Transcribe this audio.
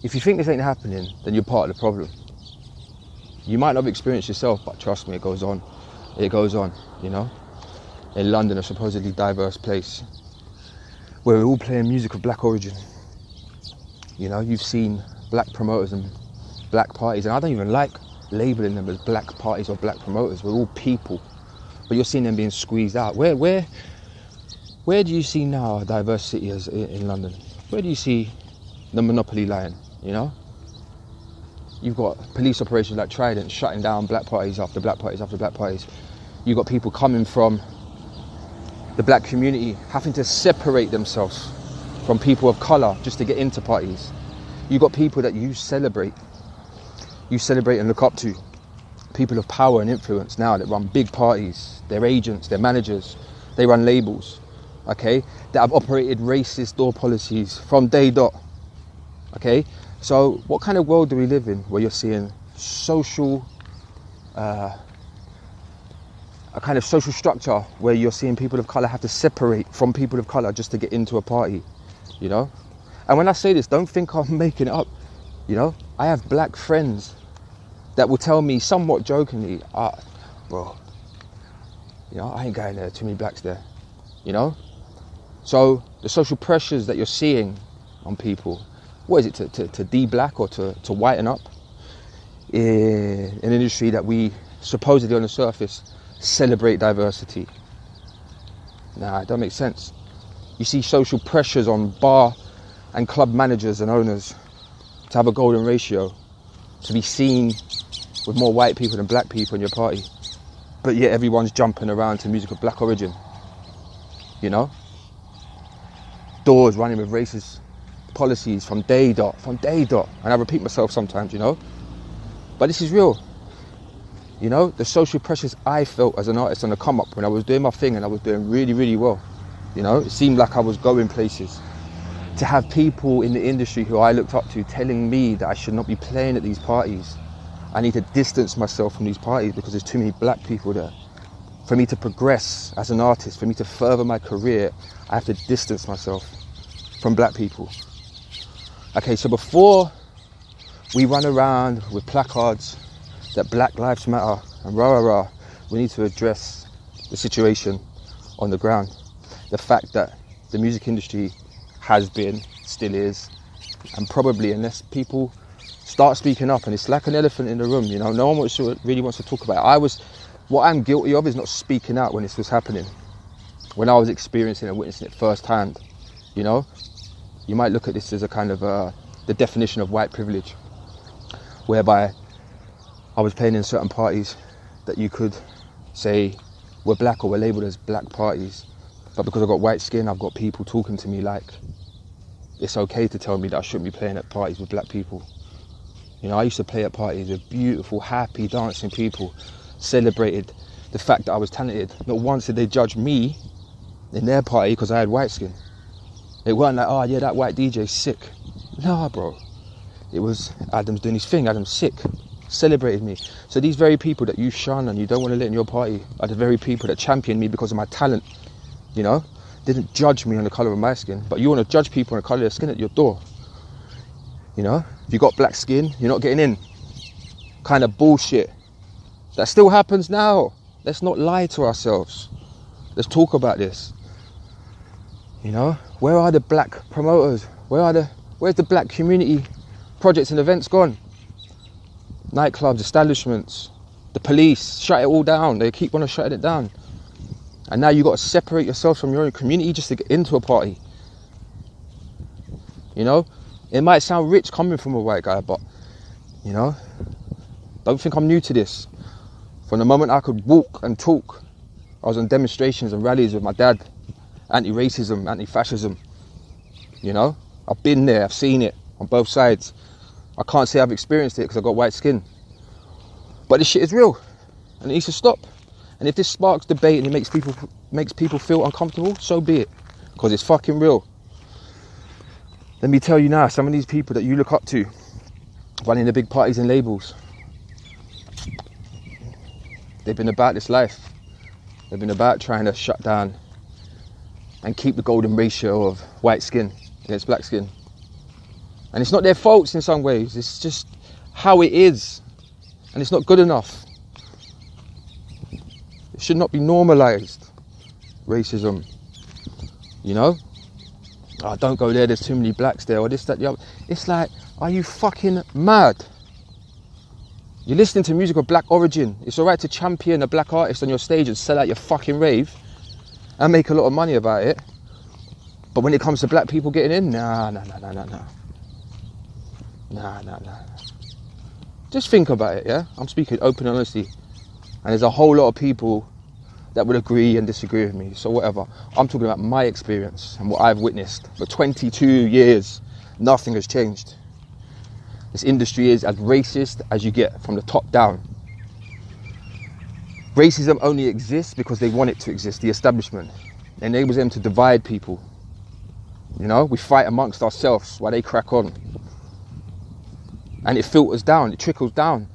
If you think this ain't happening, then you're part of the problem. You might not have experienced yourself, but trust me, it goes on. It goes on, you know. In London, a supposedly diverse place, where we're all playing music of black origin. You know, you've seen black promoters and black parties, and I don't even like labeling them as black parties or black promoters. We're all people, but you're seeing them being squeezed out. Where do you see now a diverse city as in London? Where do you see the monopoly lying? You know, you've got police operations like Trident shutting down black parties after black parties after black parties. You've got people coming from the black community having to separate themselves from people of colour just to get into parties. You've got people that you celebrate and look up to, people of power and influence now that run big parties, they're agents, they're managers, they run labels, okay, that have operated racist door policies from day dot, okay? So what kind of world do we live in where you're seeing a kind of social structure where you're seeing people of colour have to separate from people of colour just to get into a party, you know? And when I say this, don't think I'm making it up, you know? I have black friends that will tell me somewhat jokingly, bro, you know, I ain't going there, too many blacks there, you know? So the social pressures that you're seeing on people, what is it, to de-black or to whiten up in an industry that we supposedly on the surface celebrate diversity? Nah, it don't make sense. You see social pressures on bar and club managers and owners to have a golden ratio, to be seen with more white people than black people in your party, but yet everyone's jumping around to music of black origin, you know? Doors running with racist policies from day dot, and I repeat myself sometimes, you know? But this is real. You know, the social pressures I felt as an artist on the come up when I was doing my thing and I was doing really, really well. You know, it seemed like I was going places. To have people in the industry who I looked up to telling me that I should not be playing at these parties. I need to distance myself from these parties because there's too many black people there. For me to progress as an artist, for me to further my career, I have to distance myself from black people. Okay, so before we run around with placards that Black Lives Matter and rah rah rah, we need to address the situation on the ground. The fact that the music industry has been, still is, and probably unless people start speaking up, and it's like an elephant in the room, you know, no one really wants to talk about it. What I'm guilty of is not speaking out when this was happening, when I was experiencing and witnessing it firsthand, you know. You might look at this as a kind of the definition of white privilege, whereby I was playing in certain parties that you could say were black or were labelled as black parties, but because I've got white skin, I've got people talking to me like it's okay to tell me that I shouldn't be playing at parties with black people. You know, I used to play at parties with beautiful, happy, dancing people, celebrated the fact that I was talented. Not once did they judge me in their party because I had white skin. It weren't like, oh yeah, that white DJ's sick. Nah, bro. It was Adam's doing his thing, Adam's sick. Celebrated me. So these very people that you shun and you don't want to let in your party are the very people that champion me because of my talent, you know? Didn't judge me on the colour of my skin, but you want to judge people on the colour of their skin at your door. You know? If you got black skin, you're not getting in. Kind of bullshit. That still happens now. Let's not lie to ourselves. Let's talk about this. You know? Where are the black promoters? Where's the black community projects and events gone? Nightclubs, establishments, the police, shut it all down. They keep on shutting it down. And now you've got to separate yourself from your own community just to get into a party. You know? It might sound rich coming from a white guy, but, you know, don't think I'm new to this. From the moment I could walk and talk, I was on demonstrations and rallies with my dad. Anti-racism, anti-fascism. You know? I've been there, I've seen it on both sides. I can't say I've experienced it because I've got white skin. But this shit is real and it needs to stop. And if this sparks debate and it makes people feel uncomfortable, so be it. Because it's fucking real. Let me tell you now, some of these people that you look up to, running the big parties and labels, they've been about this life. They've been about trying to shut down and keep the golden ratio of white skin against black skin. And it's not their faults in some ways. It's just how it is. And it's not good enough. It should not be normalised. Racism. You know? Oh, don't go there, there's too many blacks there, or this, that, the other. It's like, are you fucking mad? You're listening to music of black origin. It's alright to champion a black artist on your stage and sell out your fucking rave and make a lot of money about it. But when it comes to black people getting in, nah. Just think about it, yeah? I'm speaking open and honestly. And there's a whole lot of people that would agree and disagree with me, so whatever. I'm talking about my experience and what I've witnessed. For 22 years, nothing has changed. This industry is as racist as you get from the top down. Racism only exists because they want it to exist, the establishment. It enables them to divide people. You know, we fight amongst ourselves while they crack on. And it filters down, it trickles down